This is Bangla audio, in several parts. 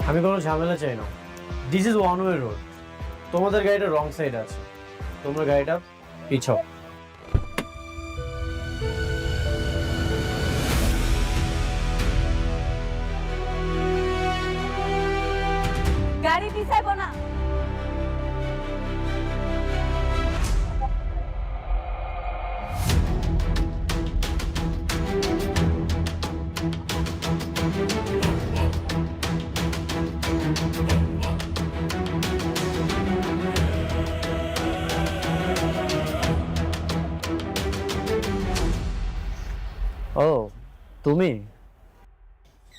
আমি কোনো ঝামেলা চাই না। This is one way road. তোমাদের গাড়িটা রং সাইডে আছে, তোমরা গাড়িটা পিছাও। গাড়ি পিছাইবো না। ও তুমি,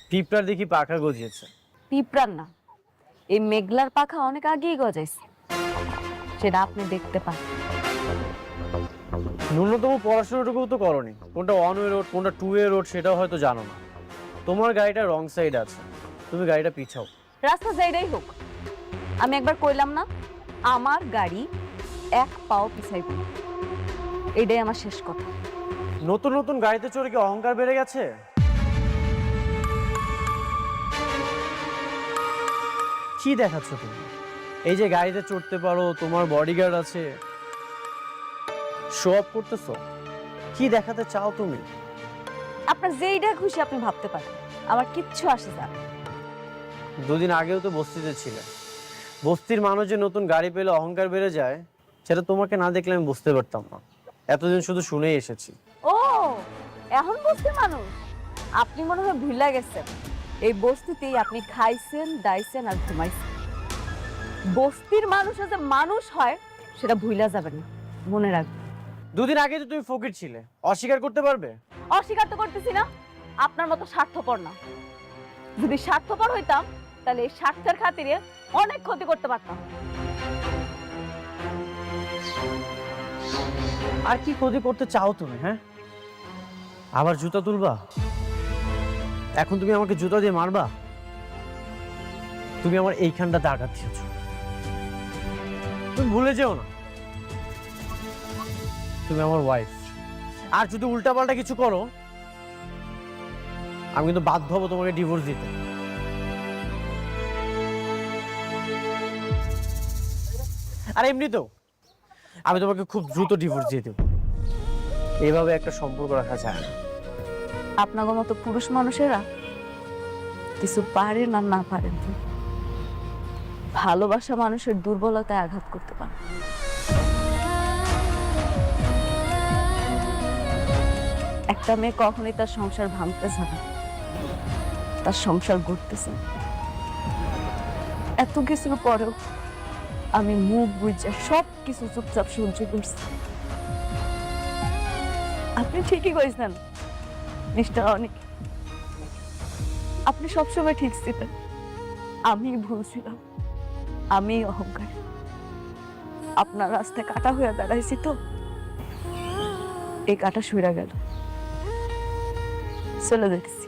পিঁপড়ার দেখি পাখা গজিয়েছে। পিঁপড়ার না, এই মেঘলার পাখা অনেক আগেই গজাইছে, সেটা আপনি দেখতে পান। ন্যূনতম পড়াশোনাটুকু তো করনি। কোনটা ওয়ান ওয়ে রোড কোনটা টু ওয়ে রোড সেটাও হয়তো জানো না। তোমার গাড়িটা রং সাইড আছে, তুমি গাড়িটা পিছাও। রাস্তা যেটাই হোক, আমি একবার কইলাম না আমার গাড়ি এক পাও পিছাইব না, এটাই আমার শেষ কথা। নতুন নতুন গাড়িতে চড়ে কি অহংকার বেড়ে গেছে? কি দেখাচ্ছ তুমি? এই যে গাড়িতে চড়তে পারো, তোমার বডিগার্ড আছে, শো অফ করতেছো, কি দেখাতে চাও তুমি? আপনার যেইটা খুশি আপনি ভাবতে পারেন, আমার কিচ্ছু আসে যায় না। দুদিন আগেও তো বস্তিতে ছিলে। বস্তির মানুষ যে নতুন গাড়ি পেলে অহংকার বেড়ে যায়, সেটা তোমাকে না দেখলে আমি বুঝতে পারতাম না। এতদিন শুধু শুনেই এসেছি। ও এখন বস্তির মানুষ, আপনি মনে হয় ভুলে গেছেন এই বস্তিতেই আপনি খাইছেন, দাইছেন আর ঘুমাইছেন। বস্তির মানুষ যে মানুষ হয় সেটা ভুলা যাবেন না, মনে রাখবেন। দুদিন আগে তো তুমি ফকির ছিলে, অস্বীকার করতে পারবে? অস্বীকার তো করতেছি না, আপনার মতো স্বার্থপর না। যদি স্বার্থপর হইতাম তাহলে এই স্বার্থের খাতিরে অনেক ক্ষতি করতে পারতাম। আর কি ক্ষতি করতে চাও তুমি? হ্যাঁ, আবার জুতা তুলবা? এখন তুমি আমাকে জুতা দিয়ে মারবা? তুমি আমার এইখানটাতে আঘাত দিয়েছো, তুমি ভুলে যেও না তুমি আমার ওয়াইফ। আর যদি উল্টাপাল্টা কিছু করো, আমি কিন্তু বাধ্য হবো তোমাকে ডিভোর্স দিতে। আর এমনিতেও আমি তোমাকে খুব দ্রুত ডিভোর্স দিয়ে দেবো। এইভাবে একটা সম্পর্ক রাখা যায় না। আপনাদের মতো পুরুষ মানুষেরা কিছু পারেন আর না পারেন, ভালোবাসা মানুষের দুর্বলতায় আঘাত করতে পারে। একটা মেয়ে কখনোই তার সংসার ভাঙতেছে না, তার সংসার গড়তেছে। এত কিছুর পরেও আমি মুখ বুঝে সব কিছু চুপচাপ সহ্য করছি। আপনি ঠিকই কইছেন মিস্টার অনিক, আপনি সবসময় ঠিক ছিলেন, আমি ভুল ছিলাম, আমি অহংকার। আপনার রাস্তায় কাটা হয়ে দাঁড়াইছি তো, এই কাটা সইরা গেল, চলে দেখছি।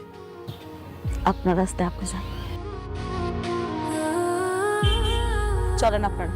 আপনার রাস্তায় আপনি যান, চলেন আপনারা।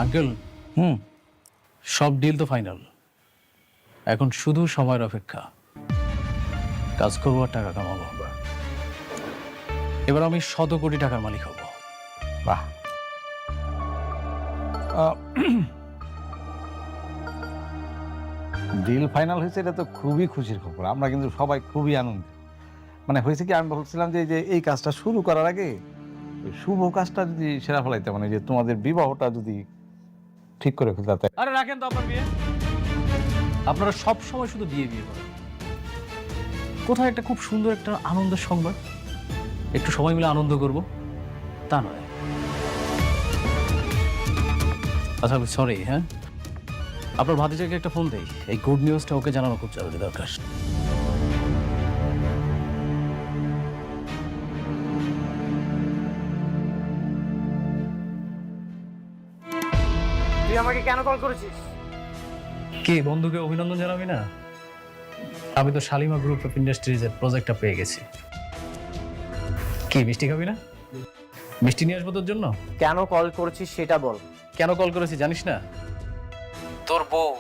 আঙ্কেল, সব ডিল তো ফাইনাল, এখন শুধু সময়ের অপেক্ষা। কাজ করবো আর টাকা কামাবো। এবার আমি 100 কোটি টাকার মালিক হব। বাহ, ডিল ফাইনাল হয়েছে, এটা তো খুবই খুশির খবর। আমরা কিন্তু সবাই খুবই আনন্দিত। মানে হয়েছে কি, আমি বলছিলাম যে এই কাজটা শুরু করার আগে শুভ কাজটা যদি সেরা ফেলাইতে, মানে যে তোমাদের বিবাহটা যদি ঠিক করে ফেলতে। আরে রাখেন তো আপনার বিয়ে। আপনারা সব সময় শুধু বিয়ে বিয়ে করেন। কোথায় একটা খুব সুন্দর একটা আনন্দের সংবাদ, একটু সময় মিলে আনন্দ করব, তা নয়। আচ্ছা আমি সরি, হ্যাঁ আপনার ভাতিজাকে একটা ফোন দেই, এই গুড নিউজটা ওকে জানানো খুব জরুরি দরকার। তুই আমাকে কেন কল করেছিস? কে বন্ধুকে অভিনন্দন জানাবি না? আমি তো শালিমা গ্রুপ অফ ইন্ডাস্ট্রিজের প্রজেক্টটা পেয়ে গেছি। কি মিষ্টি খাবি না? মিষ্টি নিয়ে আসবো তোর জন্য। কেন কল করেছিস সেটা বল। কেন কল করেছি জানিস না? তোর বউ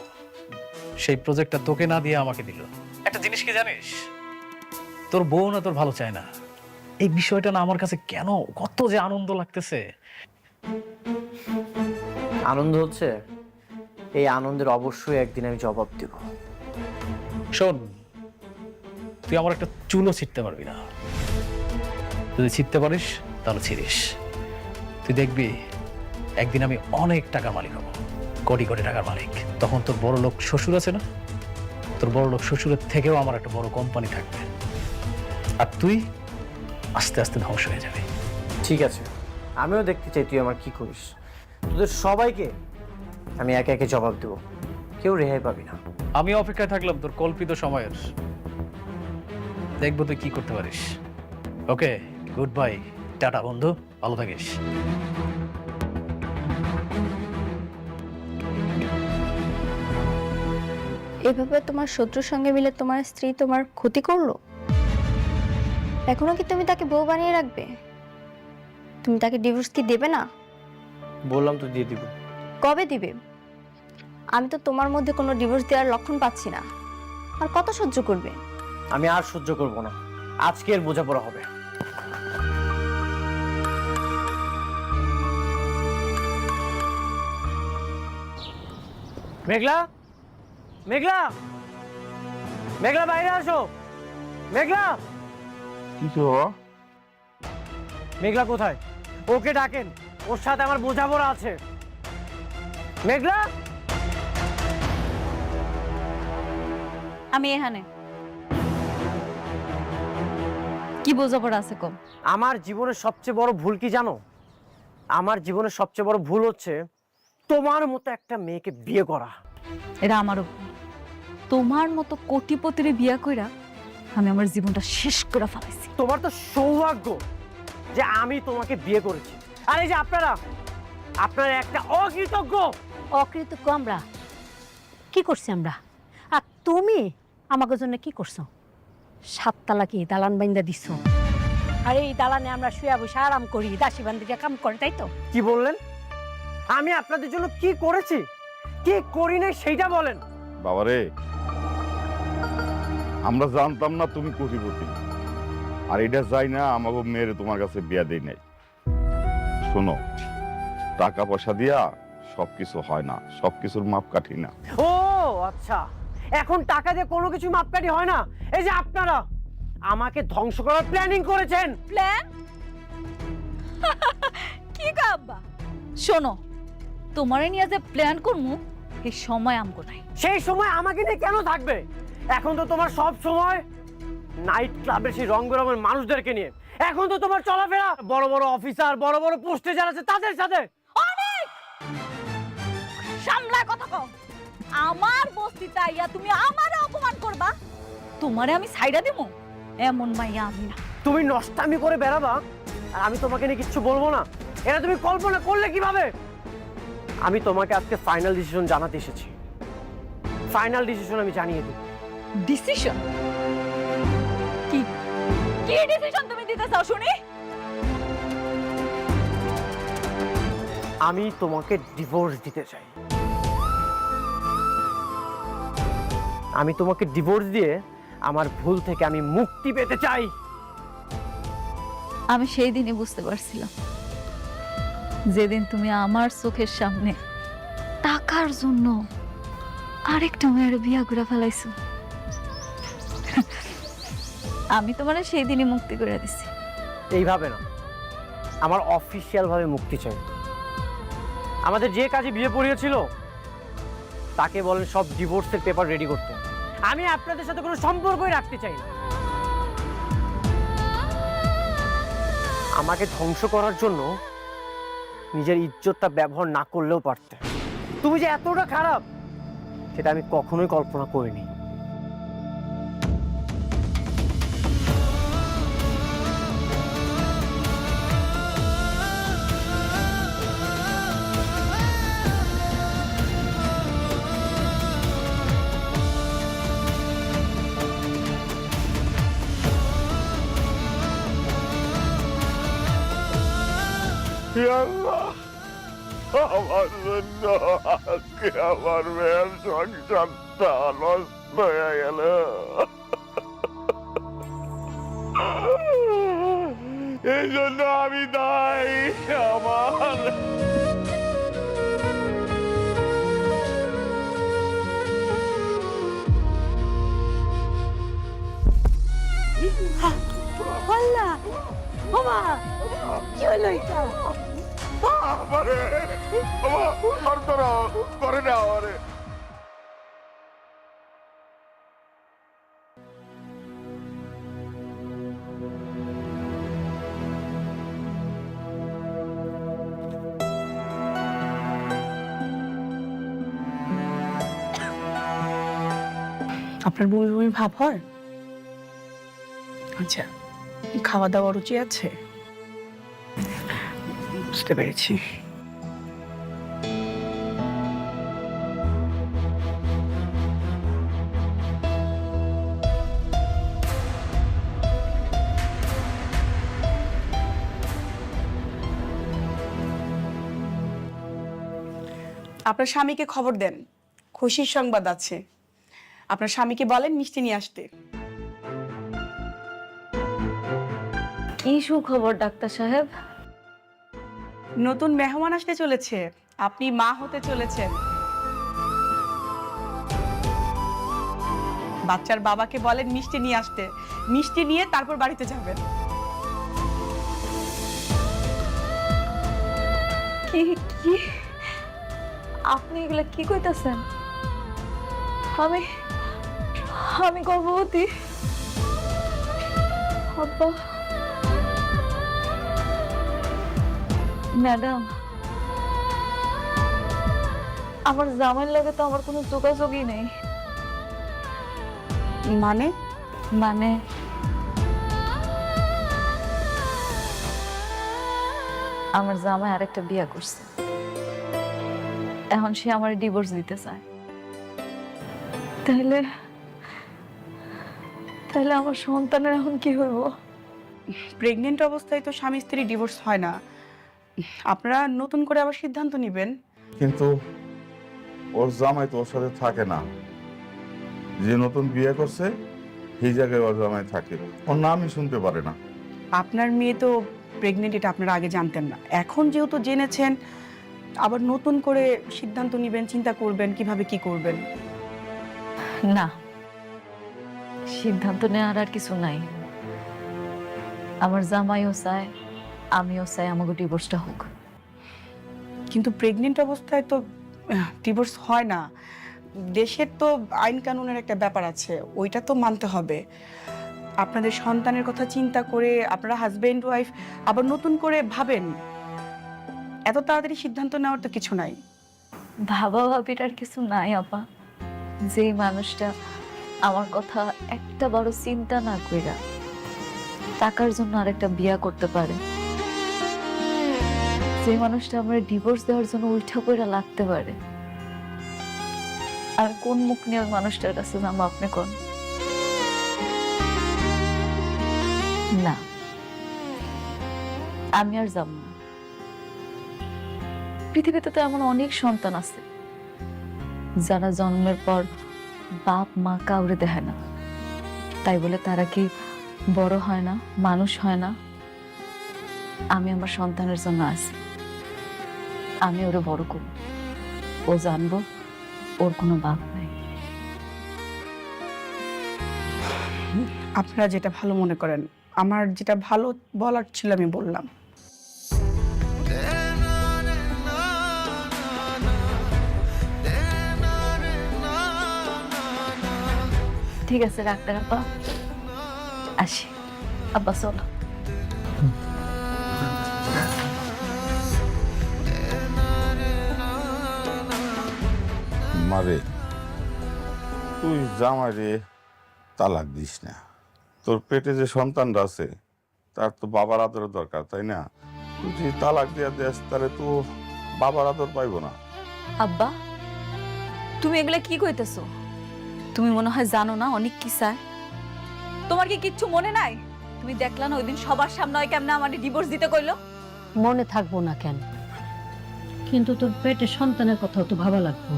সেই প্রজেক্টটা তোকে না দিয়ে আমাকে দিল। একটা জিনিস কি জানিস, তোর বউ না তোর ভালো চায় না। এই বিষয়টা না আমার কাছে কেন কত যে আনন্দ লাগতেছে। আনন্দ হচ্ছে, এই আনন্দের অবশ্যই একদিন আমি জবাব দেব। শোন, তুই আমার একটা চুলও ছিটতে পারবি না। যদি ছিটতে পারিস তাহলে ছিড়িস। তুই দেখবি একদিন আমি অনেক টাকার মালিক হব, কোটি কোটি টাকার মালিক। তখন তোর বড় লোক শ্বশুর আছে না, তোর বড় লোক শ্বশুরের থেকেও আমার একটা বড় কোম্পানি থাকবে, আর তুই আস্তে আস্তে ধ্বংস হয়ে যাবে। ঠিক আছে, আমিও দেখতে চাই তুই আমার কি করিস। তোদের সবাইকে আমি একে একে জবাব দেব, কেউ রেহাই পাবি না। আমি অপেক্ষায় থাকলাম তোর কল্পিত সময়ের, দেখবো তুই কি করতে পারিস। ওকে, গুড বাই, টাটা বন্ধু, ভালো থাকিস। এভাবে তোমার শত্রুর সঙ্গে মিলে তোমার স্ত্রী তোমার ক্ষতি করলো, এখনো কি তুমি তাকে বউ বানিয়ে রাখবে? তুমি তাকে ডিভোর্স কি দেবে না? বললাম তো দিয়ে দিব। কবে দিবে? আমি তো তোমার মধ্যে কোনো ডিভোর্স দেওয়ার লক্ষণ পাচ্ছি না। আর কত সহ্য করবে? আমি আর সহ্য করব না, আজকের বোঝাপড়া হবে। মেঘলা, মেঘলা, মেঘলা বাইরে আসো। মেঘলা, কিছু বাবা? মেঘলা কোথায়? ওকে ডাকেন, ওর সাথে আমার বোঝাপড়া আছে। মেঘলা, আমি এখানে। কি বোঝাপড়া আছে কম? আমার জীবনের সবচেয়ে বড় ভুল কি জানো? আমার জীবনের সবচেয়ে বড় ভুল হচ্ছে তোমার মতো একটা মেয়েকে বিয়ে করা। এটা আমারও ভুল। তোমার মতো কোটিপতির বিয়া কইরা আমি আমার জীবনটা শেষ করে ফেলাইছি। তোমার তো সৌভাগ্য যে আমি তোমাকে বিয়ে করেছি। আর এই যে আপনারা একটা অকৃতজ্ঞ। অকৃতজ্ঞ আমরা? কি করছি আমরা? আর তুমি আমাকে জন্য কি করছো? 7 তালা কি দালান বাইন্দা দিছ? আর এই দালানে আমরা শুয়ে বসে আরাম করি, দাসী বান্দিকে কাম করে, তাই তো? কি বললেন? আমি আপনাদের জন্য কি করেছি, কি করি নাই সেইটা বলেন। বাবারে, আমরা জানতাম না তুমি কোটিপতি, আর এটা যাই না আমাকে মেয়েরে তোমার কাছে বিয়া দেই নাই। শোনো, টাকা পয়সা দিয়া সবকিছু হয় না, সবকিছুর মাপকাঠি না। ও আচ্ছা, এখন টাকা দিয়ে কোনো কিছু মাপকাঠি হয় না। এই যে আপনারা আমাকে ধ্বংস করার প্ল্যানিং করেছেন। প্ল্যান? কি গাব্বা? শোনো, তোমারে নিয়ে যে প্ল্যান করমু এই সময় আমগো নাই। সেই সময় আমাকে নিয়ে কেন থাকবে? এখন তো তোমার সব সময় নাইট ক্লাবের সেই রং বেরঙের মানুষদেরকে নিয়ে। এখন তো তোমার চলাফেরা বড় বড় অফিসার, বড় বড় পোস্টে যারা আছে তাদের সাথে। অনেক সামলা কথা কও। আমার বস্তিতে আইয়া তুমি আমারে অপমান করবা? তোমারে আমি সাইডা দেবো? এমন মাইয়া আমি না। তুমি নষ্টামি করে বেড়াবা আর আমি তোমাকে নিয়ে কিচ্ছু বলবো না, এটা তুমি কল্পনা করলে কিভাবে? আমি তোমাকে আজকে ফাইনাল ডিসিশন জানাতে এসেছি। ফাইনাল ডিসিশন আমি জানিয়ে দিই। ডিসিশন? কি কি ডিসিশন তুমি দিতে চাও শুনি? আমি তোমাকে ডিভোর্স দিতে চাই। আমি তোমাকে ডিভোর্স দিয়ে আমার ভুল থেকে আমি মুক্তি পেতে চাই। আমি সেই দিনই বুঝতে পারছিলাম, যেদিন তুমি আমার চোখের সামনে টাকার জন্য আরেকটা মেয়ের বিয়া করে ফেলাইছো। আমি তোমার সেই দিনই মুক্তি করে দিছি। এইভাবে না, আমার অফিসিয়াল ভাবে মুক্তি চাই। আমাদের যে কাজে বিয়ে পড়িয়েছিল তাকে বলেন সব ডিভোর্সের পেপার রেডি করতে। আমি আপনাদের সাথে কোনো সম্পর্কই রাখতে চাই না। আমাকে ধ্বংস করার জন্য নিজের ইজ্জতটা ব্যবহার না করলেও পারতে। তুমি যে এতটা খারাপ সেটা আমি কখনোই কল্পনা করিনি। আমার জন্য আজকে আমার মেয়ের সংসারটা নষ্ট হয়ে গেল। এই জন্য আমি দায়ী। আমার আল্লাহ বাবা কি হলো এটা? আমারে করে না আমারে। আপনার বমি বমি ভাব হয়? আচ্ছা, খাওয়া দাওয়া রুচি আছে? বুঝতে পেরেছি। আপনার স্বামীকে খবর দেন, খুশির সংবাদ আছে। আপনার স্বামীকে বলেন মিষ্টি নিয়ে আসতে। কি সুখবর ডাক্তার সাহেব? নতুন মেহমান আসতে চলেছে, আপনি মা হতে চলেছেন। বাচ্চার বাবাকে বলেন মিষ্টি নিয়ে আসতে, মিষ্টি নিয়ে তারপর বাড়িতে যাবেন। কি কি আপনি এগুলা কি কইতাছেন? আমি আমি গর্ভবতী? আব্বা, ম্যাডাম, আমার জামাইয়ের লাগে তো আমার কোনো যোগাযোগই নেই। মানে? মানে আমার জামাই আরেকটা বিয়ে করছে, এখন সে আমার ডিভোর্স দিতে চায়। তাহলে তাহলে আমার সন্তানের এখন কি হইব? প্রেগনেন্ট অবস্থায় তো স্বামী স্ত্রী ডিভোর্স হয় না, আপনারা নতুন করে আবার সিদ্ধান্ত নেবেন। কিন্তু ওর জামাই তো ওর সাথে থাকে না, যে নতুন বিয়ে করছে সেই জায়গায় ওর জামাই থাকে, ওর নামই শুনতে পারে না। আপনার মেয়ে তো প্রেগনেন্ট, এটা আপনারা আগে জানতেন না, এখন যেহেতু জেনেছেন আবার নতুন করে সিদ্ধান্ত নেবেন, চিন্তা করবেন কিভাবে কি করবেন। না, সিদ্ধান্ত নেওয়ার আর কিছু নাই। আমার জামাইও চায়, আমিও চাই আমাকে ডিভোর্সটা হোক। কিন্তু প্রেগনেন্ট অবস্থায় তো ডিভোর্স হয় না, দেশের তো আইন কানুনের একটা ব্যাপার আছে, ওইটা তো মানতে হবে। আপনাদের সন্তানের কথা চিন্তা করে আপনারা হাজবেন্ড ওয়াইফ আবার নতুন করে ভাবেন, এত তাড়াতাড়ি সিদ্ধান্ত নেওয়ার তো কিছু নাই। ভাবা ভাবির আর কিছু নাই আপা। যে মানুষটা আমার কথা একটা বড় চিন্তা না কইরা টাকার জন্য আরেকটা বিয়া করতে পারে, যে মানুষটা আমার ডিভোর্স দেওয়ার জন্য উল্টা কইরা লাগতে পারে, আমি কোন মুখ নিয়ে ওই মানুষটার কাছে যাবো আপনি কোন? না, আমি আর যাব না। পৃথিবীতে তো এমন অনেক সন্তান আছে যারা জন্মের পর বাপ মা কাউরে দেখে না, তাই বলে তারা কি বড় হয় না, মানুষ হয় না? আমি আমার সন্তানের জন্য আছি, আমি ওরে বড় করব, ও জানবো ওর কোনো বাপ নাই। আপনারা যেটা ভালো মনে করেন, আমার যেটা ভালো বলার ছিল আমি বললাম। ঠিক আছে ডাক্তার আপা, আসি। আব্বা চলো। মারে তুই জামাইরে তালাক দিস না। তোর পেটে যে সন্তানরা আছে তার তো বাবার আদরের দরকার, তাই না? তুই যদি তালাক দিয়া দেস তাহলে তো বাবার আদর পাইব না। আব্বা, তুমি এগুলা কি কইতেছো? তুমি মনে হয় জানো না অনেক কি চায়। তোমার কি কিচ্ছু মনে নাই? তুমি দেখলা না ওইদিন সবার সামনে হয় কেমনে আমাকে ডিভোর্স দিতে কইলো? মনে থাকবো না কেন, কিন্তু তোর পেটে সন্তানের কথাও তো ভাবা লাগবে।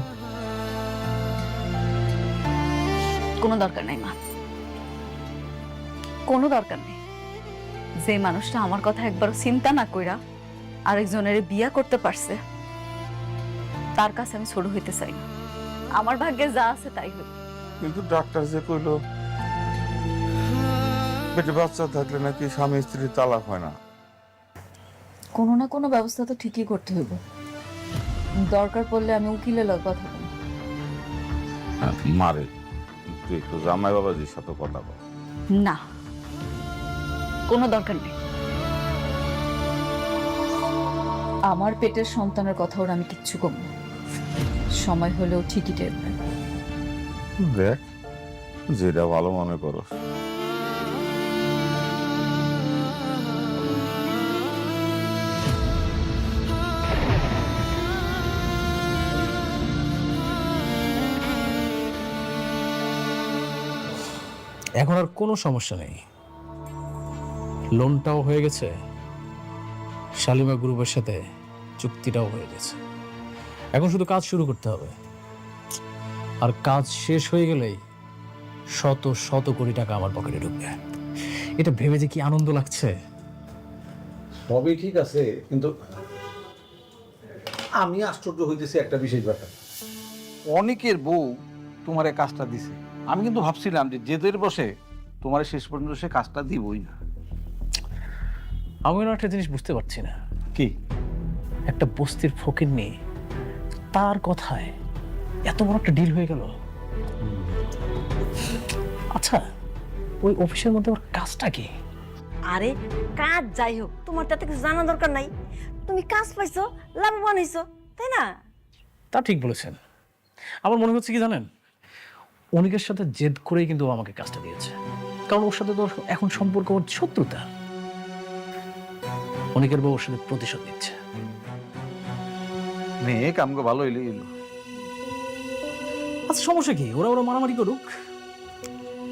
কোনো দরকার নাই মা, কোনো দরকার নেই। যে মানুষটা আমার কথা একবারও চিন্তা না কইরা আরেকজনের বিয়া করতে পারছে, তার কাছে আমি ছোট হইতে চাই না। আমার ভাগ্যে যা আছে তাই হই। কিন্তু ডাক্তার যে কইলো পেটে বাচ্চা থাকলে নাকি স্বামী স্ত্রী তালাক হয় না। কোনো না কোনো ব্যবস্থা তো ঠিকই করতে হইব। দরকার পড়লে আমি উকিলের লগে কথা বলবো। মারে তুই একটু জামাই বাবাজির সাথে কথা বল। না, কোনো দরকার নেই। আমার পেটের সন্তানের কথা ওরা আমি কিচ্ছু কম না। সময় হলেও ঠিকই টের পাবে। দেখ যেটা ভালো মনে করো। এখন আর কোনো সমস্যা নেই, লোনটাও হয়ে গেছে, শালিমা গ্রুপের সাথে চুক্তিটাও হয়ে গেছে। এখন শুধু কাজ শুরু করতে হবে, আর কাজ শেষ হয়ে গেলেই শত শত কোটি টাকা আমার পকেটে ঢুকবে। এটা ভেবে যে কি আনন্দ লাগছে। সবই ঠিক আছে, কিন্তু আমি আশ্চর্য হইতেছি একটা বিশেষ ব্যাপার। অনেকের বউ তোমার এই কাজটা দিছে, আমি কিন্তু ভাবছিলাম যে জেদের বসে তোমার শেষ পর্যন্ত সে কাজটা দিবই না। আমি না একটা জিনিস বুঝতে পারছি না, কি? একটা বস্তির ফকির নিয়ে তার কথায় এত বড় একটা ডিল হয়ে গেল। আচ্ছা, ওই অফিসের মধ্যে ওর কাজটা কি? আরে কাজ যাই হোক, তোমার তাতে কিছু জানা দরকার নাই। তুমি কাজ পাইছো, লাভবান হইছো, তাই না? তা ঠিক বলেছেন। আমার মনে হচ্ছে কি জানেন, অনিকের সাথে জেদ করেই কিন্তু ও আমাকে কাজটা দিয়েছে, কারণ ওর সাথে তো এখন সম্পর্ক ওর শত্রুতা। অনিকের বউ ওর সাথে প্রতিশোধ নিচ্ছে। মেয়ে কামকে ভালো হইলে এলো। আচ্ছা সমস্যা কি, ওরা ওরা মারামারি করুক,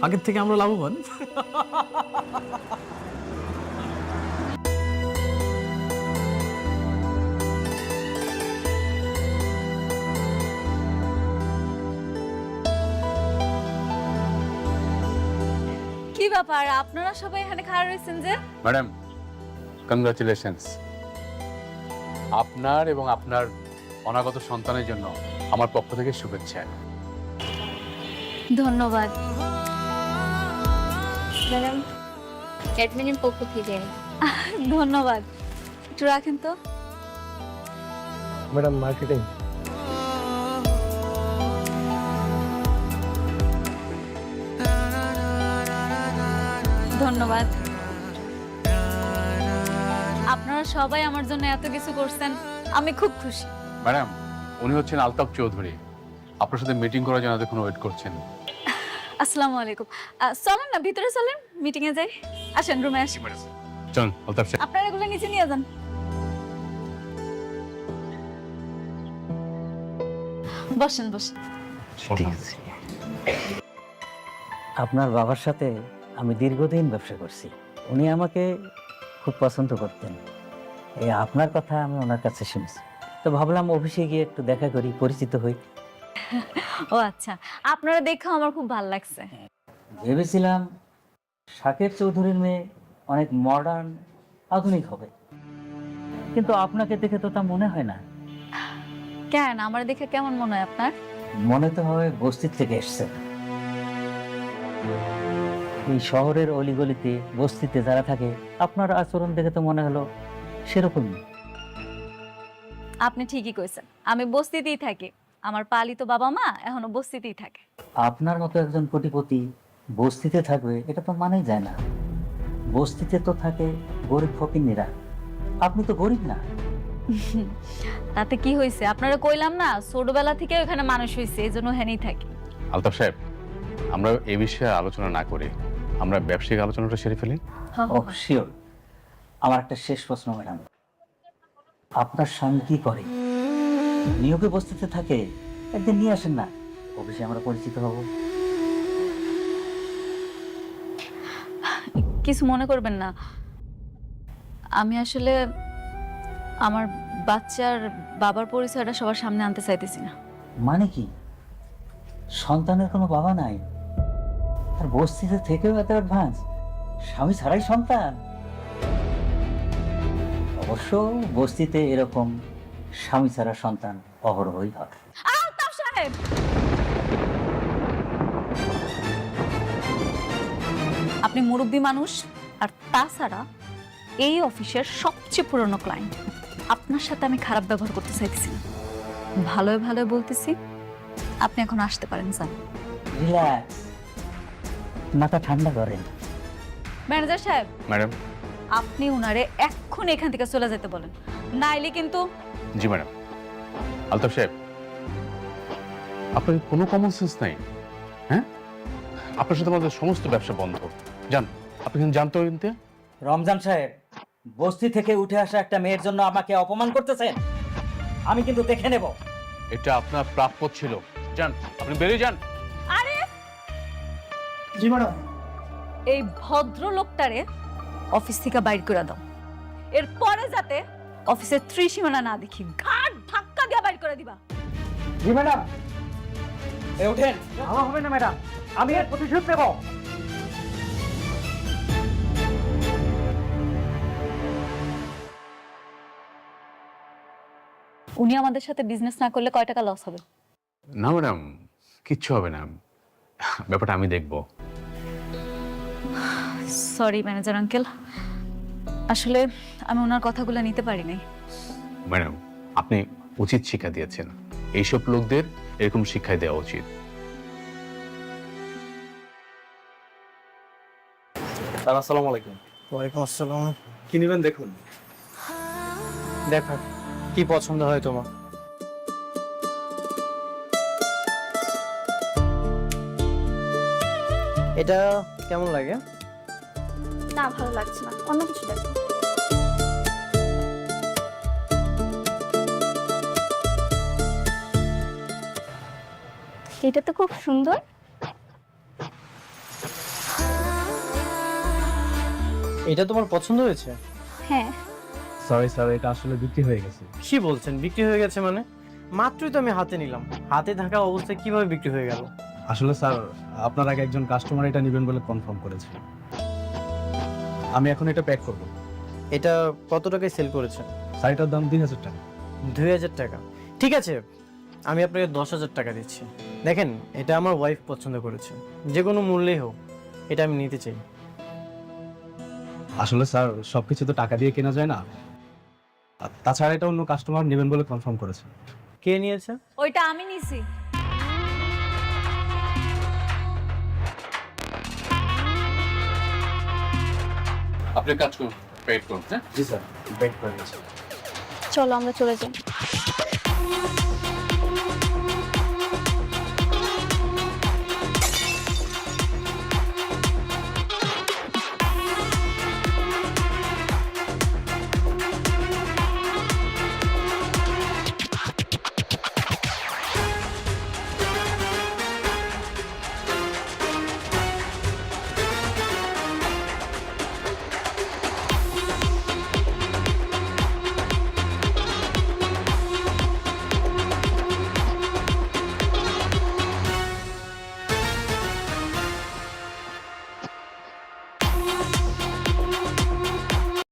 আগের থেকে আমরা লাভবান। কি ব্যাপার, আপনারা সবাই এখানে খাড়া রয়েছেন যে? Madam, congratulations. আপনার এবং আপনার অনাগত সন্তানের জন্য আমার পক্ষ থেকে শুভেচ্ছা। ধন্যবাদ ম্যাডাম, অ্যাডমিনের পক্ষ থেকে। ধন্যবাদ। একটু রাখেন তো। Madam marketing. ধন্যবাদ। আপনারা সবাই আমার জন্য এত কিছু করছেন, আমি খুব খুশি। ম্যাডাম, উনি হচ্ছেন আলতাফ চৌধুরী, আপনার সাথে মিটিং করার জন্য এতক্ষণ ওয়েট করছেন। আসসালামু আলাইকুম। চলেন না ভিতরে চলেন, মিটিং এ যাই। আসেন রুমে আসেন। চল আলতাফ সাহেব। আপনারা এগুলো নিচে নিয়ে যান। বসেন বসেন। ঠিক আছে। আপনার বাবার সাথে আমি দীর্ঘদিন ব্যবসা করছি, উনি আমাকে খুব পছন্দ করতেন। এই আপনার কথা আমি ওনার কাছে শুনেছি, তো ভাবলাম অফিসে গিয়ে একটু দেখা করি, পরিচিত হই। ও আচ্ছা, আপনারা দেখে আমার খুব ভালো লাগছে। ভেবেছিলাম শাকের চৌধুরীর মেয়ে অনেক মডার্ন আধুনিক হবে, কিন্তু আপনাকে দেখে তো তা মনে হয় না। কেন, আমার দেখে কেমন মনে হয় আপনার? মনে তো হয় বস্তির থেকে এসছে। এই শহরের অলিগলিতে বস্তিতে যারা থাকে, আপনার আচরণ দেখে তো মনে হলো সেরকমই। আপনি ঠিকই কইছেন, আমি বস্তিতেই থাকি। আমার পালিত বাবা মা এখনো বস্তিতেই থাকে। আপনার মতো একজন কোটিপতি বস্তিতে থাকবে এটা তো মানেই যায় না। বস্তিতে তো থাকে গরিব ফকিন্নিরা, আপনি তো গরিব না। তাতে কি হয়েছে? আপনারা কইলাম না ছোটবেলা থেকে ওখানে মানুষ হয়েছে, এই জন্য হেনেই থাকি। আলতাফ সাহেব, আমরা এই বিষয়ে আলোচনা না করে আমরা ব্যবসায়িক আলোচনাটা সেরে ফেলি। ও শিওর। আমার একটা শেষ প্রশ্ন ম্যাডাম, আপনার স্বামী কি করে? নিয়োগে বস্তিতে থাকে, একদিন নিয়ে আসেন না, অফিসে আমরা পরিচিত হব। কিছু মনে করবেন না, আমি আসলে আমার বাচ্চার বাবার পরিচয়টা সবার সামনে আনতে চাইতেছি না। মানে কি, সন্তানের কোনো বাবা নাই আর বস্তিতে থেকেও এত অ্যাডভান্স? স্বামী ছাড়াই সন্তান? অবশ্য বস্তিতে এরকম স্বামী ছাড়া সন্তান অহরহই হয়। আলতাফ সাহেব, আপনি মুরব্বী মানুষ, আর তাছাড়া এই অফিসের সবচেয়ে পুরনো ক্লায়েন্ট। আপনার সাথে আমি খারাপ ব্যবহার করতে চাইতেছি না, ভালোই ভালোই বলতেছি। আপনি এখন আসতে পারেন স্যার। রিল্যাক্স, মাথা ঠান্ডা করেন। ম্যানেজার সাহেব, ম্যাডাম। আপনি উনারে এক্ষুনি এখান থেকে চলে যেতে বলেন, নাইলে কিন্তু। জি ম্যাডাম। আলতাফ সাহেব, আপনার কোনো কমন সেন্স নাই? হ্যাঁ, আপনার সাথে আমাদের সমস্ত ব্যবসা বন্ধ। যান, আপনি কিন্তু জানতে হইতে। রমজান সাহেব, বস্তি থেকে উঠে আসা একটা মেয়ের জন্য আমাকে অপমান করতেছেন, আমি কিন্তু দেখে নেব। এটা আপনার প্রাপ্য ছিল। যান, আপনি বেরিয়ে যান। আরে জি ম্যাডাম। এই ভদ্রলোকটারে অফিস থেকে বাইর করে দাও, এরপরে যাতে অফিসের ত্রিসীমানা না দেখি, ঘাট ধাক্কা দিয়ে বাইর করে দিবা। জি ম্যাডাম। এ ওঠেন। আমার হবে না ম্যাডাম, আমি এর প্রতিশোধ নেব। উনি আমাদের সাথে বিজনেস না করলে কয় টাকা লস হবে? না ম্যাডাম, কিচ্ছু হবে না, ব্যাপারটা আমি দেখব। সরি ম্যানেজার আঙ্কেল, আসলে আমি ওনার কথাগুলো নিতে পারি নাই। ম্যাডাম, আপনি উচিত শিক্ষা দিয়েছেন, এইসব লোকদের এরকম শিক্ষাই দেওয়া উচিত। স্যার আসসালামু আলাইকুম। ওয়ালাইকুম আসসালাম। কি নেবেন দেখুন। দেখো কি পছন্দ হয় তোমার। এটা কেমন লাগে? না ভালো লাগছে না, অন্য কিছু দেখো। এটা তো খুব সুন্দর। এটা তোমার পছন্দ হয়েছে? হ্যাঁ। সরি স্যার, এটা আসলে বিক্রি হয়ে গেছে। কি বলছেন বিক্রি হয়ে গেছে মানে? মাত্রই তো আমি হাতে নিলাম, হাতে থাকা অবস্থায় কিভাবে বিক্রি হয়ে গেল? আসলে স্যার, আপনার আগে একজন কাস্টমার এটা নেবেন বলে কনফার্ম করেছে। আমি এখন এটা প্যাক করব। এটা কত টাকায় সেল করেছেন? শাড়িটার দাম 2000 টাকা। 2000 টাকা? ঠিক আছে, আমি আপনাকে 10,000 টাকা দিচ্ছি। দেখেন, এটা আমার ওয়াইফ পছন্দ করেছে, যে কোনো মূল্যেই হোক এটা আমি নিতে চাই। আসলে স্যার, সবকিছু তো টাকা দিয়ে কেনা যায় না, আর তাছাড়া এটা অন্য কাস্টমার নেবেন বলে কনফার্ম করেছে। কে নিয়েছে? ওইটা আমি নিছি। আপনি কাজ করুন, পেড করুন। হ্যাঁ জি স্যার, বেক করে দিয়েছি। চলো আমরা চলে যাই।